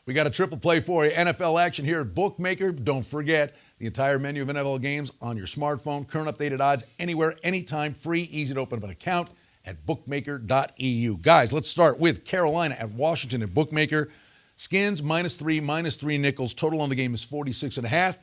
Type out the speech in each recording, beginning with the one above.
We got a triple play for you. NFL action here at Bookmaker. Don't forget the entire menu of NFL games on your smartphone. Current updated odds anywhere, anytime. Free, easy to open up an account at bookmaker.eu. Guys, let's start with Carolina at Washington at Bookmaker. Skins -3 nickels. Total on the game is 46.5.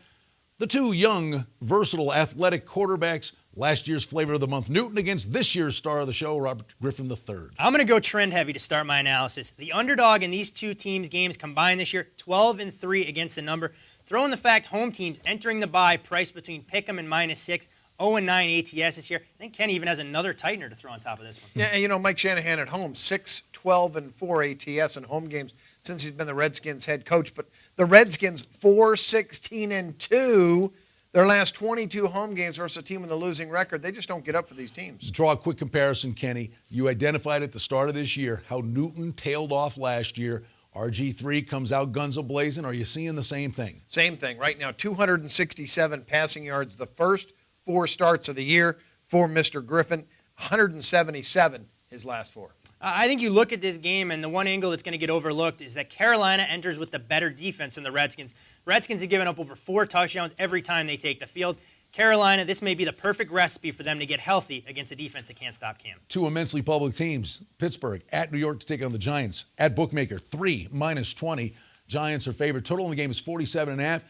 The two young, versatile, athletic quarterbacks. Last year's flavor of the month, Newton, against this year's star of the show, Robert Griffin III. I'm going to go trend heavy to start my analysis. The underdog in these two teams' games combined this year, 12-3 against the number. Throw in the fact home teams entering the bye priced between Pick'em and -6, 0-9 ATS this year. I think Kenny even has another tightener to throw on top of this one. Yeah, and Mike Shanahan at home, 6-12-4 ATS in home games since he's been the Redskins head coach. But the Redskins, 4-16-2. Their last 22 home games versus a team with a losing record, they just don't get up for these teams. Draw a quick comparison, Kenny. You identified at the start of this year how Newton tailed off last year. RG3 comes out guns a-blazing. Are you seeing the same thing? Same thing. Right now, 267 passing yards the first 4 starts of the year for Mr. Griffin, 177 his last 4. I think you look at this game, and the one angle that's going to get overlooked is that Carolina enters with the better defense than the Redskins. Redskins have given up over 4 touchdowns every time they take the field. Carolina, this may be the perfect recipe for them to get healthy against a defense that can't stop Cam. Two immensely public teams. Pittsburgh at New York to take on the Giants. At Bookmaker, 3 -20. Giants are favored. Total in the game is 47.5.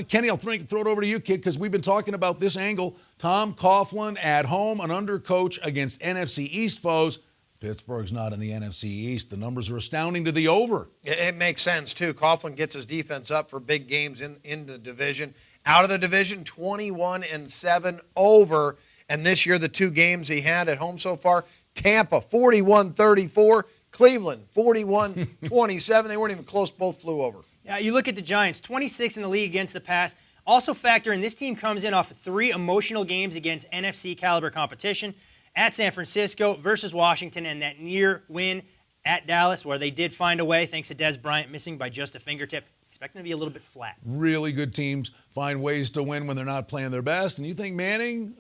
Kenny, I'll throw it over to you, kid, because we've been talking about this angle. Tom Coughlin at home, an undercoach against NFC East foes. Pittsburgh's not in the NFC East. The numbers are astounding to the over. It makes sense, too. Coughlin gets his defense up for big games in the division. Out of the division, 21-7 over. And this year, the 2 games he had at home so far, Tampa, 41-34. Cleveland, 41-27. They weren't even close. Both flew over. Yeah, you look at the Giants, 26 in the league against the pass. Also factor in this team comes in off of 3 emotional games against NFC caliber competition. At San Francisco versus Washington, and that near win at Dallas where they did find a way thanks to Dez Bryant missing by just a fingertip. Expecting to be a little bit flat. Really good teams find ways to win when they're not playing their best. And you think Manning,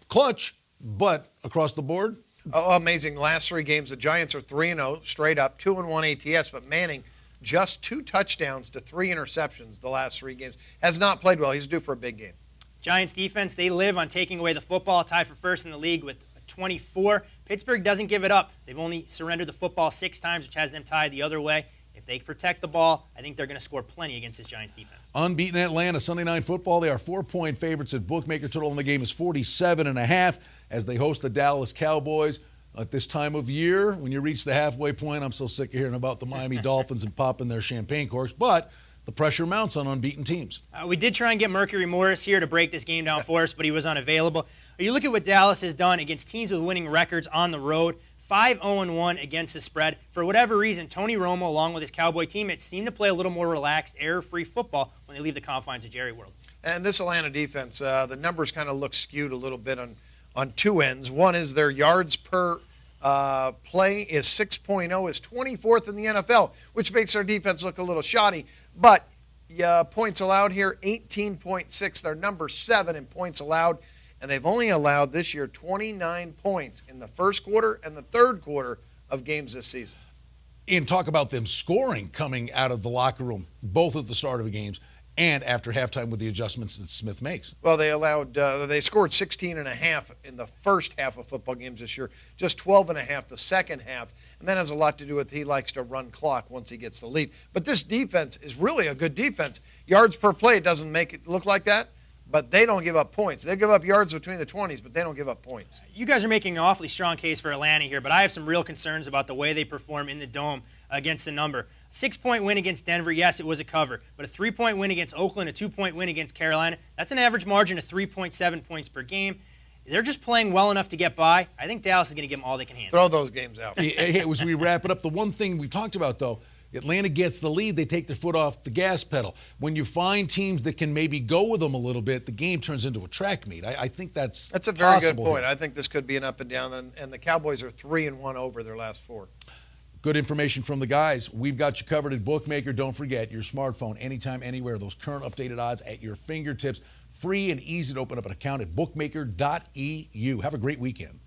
clutch, but across the board? Oh, amazing. Last 3 games, the Giants are 3-0 straight up, 2-1 ATS, but Manning just 2 touchdowns to 3 interceptions the last 3 games. Has not played well. He's due for a big game. Giants defense, they live on taking away the football, tied for first in the league with 24. Pittsburgh doesn't give it up. They've only surrendered the football 6 times, which has them tied the other way. If they protect the ball, I think they're going to score plenty against this Giants defense. Unbeaten Atlanta, Sunday Night Football. They are 4-point favorites at Bookmaker. Total in the game is 47.5 as they host the Dallas Cowboys. At this time of year, when you reach the halfway point, I'm so sick of hearing about the Miami Dolphins and popping their champagne corks, but the pressure mounts on unbeaten teams. We did try and get Mercury Morris here to break this game down for us, but he was unavailable. You look at what Dallas has done against teams with winning records on the road, 5-0-1 against the spread. For whatever reason, Tony Romo, along with his Cowboy teammates, seem to play a little more relaxed, error-free football when they leave the confines of Jerry World. And this Atlanta defense, the numbers kind of look skewed a little bit on 2 ends. One is their yards per play is 6.0, is 24th in the NFL, which makes their defense look a little shoddy. But points allowed here, 18.6. They're number 7 in points allowed, and they've only allowed this year 29 points in the first quarter and the third quarter of games this season. And talk about them scoring coming out of the locker room, both at the start of the games and after halftime with the adjustments that Smith makes. Well, they scored 16.5 in the first half of football games this year, just 12.5 the second half, and that has a lot to do with he likes to run clock once he gets the lead. But this defense is really a good defense. Yards per play doesn't make it look like that, but they don't give up points. They give up yards between the 20s, but they don't give up points. You guys are making an awfully strong case for Atlanta here, but I have some real concerns about the way they perform in the Dome against the number. 6-point win against Denver, yes, it was a cover, but a 3-point win against Oakland, a 2-point win against Carolina, that's an average margin of 3.7 points per game. They're just playing well enough to get by. I think Dallas is going to give them all they can handle. Throw those games out. Hey, as we wrap it up, the one thing we've talked about, though, Atlanta gets the lead, they take their foot off the gas pedal. When you find teams that can maybe go with them a little bit, the game turns into a track meet. I think that's a very good point. Here. I think this could be an up and down, and the Cowboys are 3-1 over their last 4. Good information from the guys. We've got you covered at Bookmaker. Don't forget, your smartphone, anytime, anywhere. Those current updated odds at your fingertips. Free and easy to open up an account at bookmaker.eu. Have a great weekend.